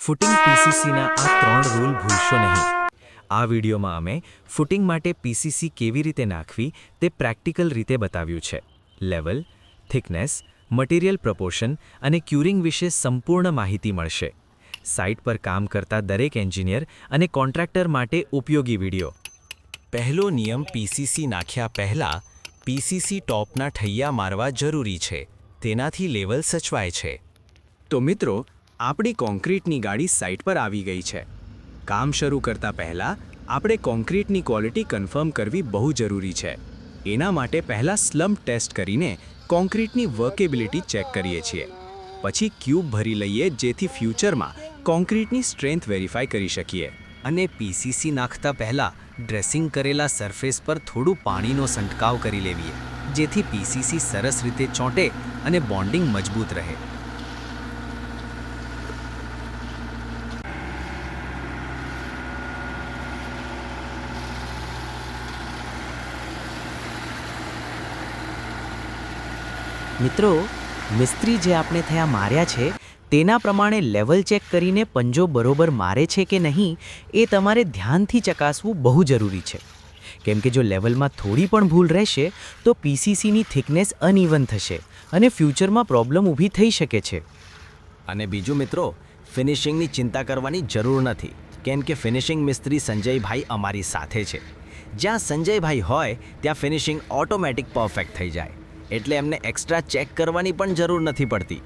Footing પીસીસીના આ 3 rule ભૂલશો નહીં. આ વિડીયોમાં અમે ફૂટિંગ માટે પીસીસી કેવી રીતે નાખવી તે પ્રેક્ટિકલ રીતે બતાવ્યું છે. લેવલ, થિકનેસ, મટીરિયલ પ્રપોર્શન અને ક્યુરિંગ વિશે સંપૂર્ણ માહિતી મળશે. સાઇટ પર કામ કરતા દરેક એન્જિનિયર અને કોન્ટ્રાક્ટર માટે ઉપયોગી વિડીયો. પહેલો નિયમ: પીસીસી નાખ્યા પહેલાં પીસીસી ટોપના ઠૈયા મારવા જરૂરી છે. તેનાથી લેવલ સચવાય છે. તો મિત્રો, આપણી કોન્ક્રીટની ગાડી સાઇટ પર આવી ગઈ છે. કામ શરૂ કરતા પહેલાં આપણે કોન્ક્રીટની ક્વોલિટી કન્ફર્મ કરવી બહુ જરૂરી છે. એના માટે પહેલાં સ્લમ્પ ટેસ્ટ કરીને કોન્ક્રીટની વર્કેબિલિટી ચેક કરીએ છીએ. પછી ક્યુબ ભરી લઈએ, જેથી ફ્યુચરમાં કોન્ક્રીટની સ્ટ્રેન્થ વેરીફાઈ કરી શકીએ. અને પીસીસી નાખતા પહેલાં ડ્રેસિંગ કરેલા સરફેસ પર થોડું પાણીનો છંટકાવ કરી લેવીએ, જેથી પીસીસી સરસ રીતે ચોંટે અને બોન્ડિંગ મજબૂત રહે. મિત્રો, મિસ્ત્રી જે આપણે થયા માર્યા છે તેના પ્રમાણે લેવલ ચેક કરીને પંજો બરોબર મારે છે કે નહીં એ તમારે ધ્યાનથી ચકાસવું બહુ જરૂરી છે. કેમ કે જો લેવલમાં થોડી પણ ભૂલ રહેશે તો પીસીસીની થિકનેસ અનઇવન થશે અને ફ્યુચરમાં પ્રોબ્લેમ ઊભી થઈ શકે છે. અને બીજું મિત્રો, ફિનિશિંગની ચિંતા કરવાની જરૂર નથી, કેમ કે ફિનિશિંગ મિસ્ત્રી સંજયભાઈ અમારી સાથે છે. જ્યાં સંજયભાઈ હોય ત્યાં ફિનિશિંગ ઓટોમેટિક પરફેક્ટ થઈ જાય, એટલે એમને એક્સ્ટ્રા ચેક કરવાની પણ જરૂર નથી પડતી.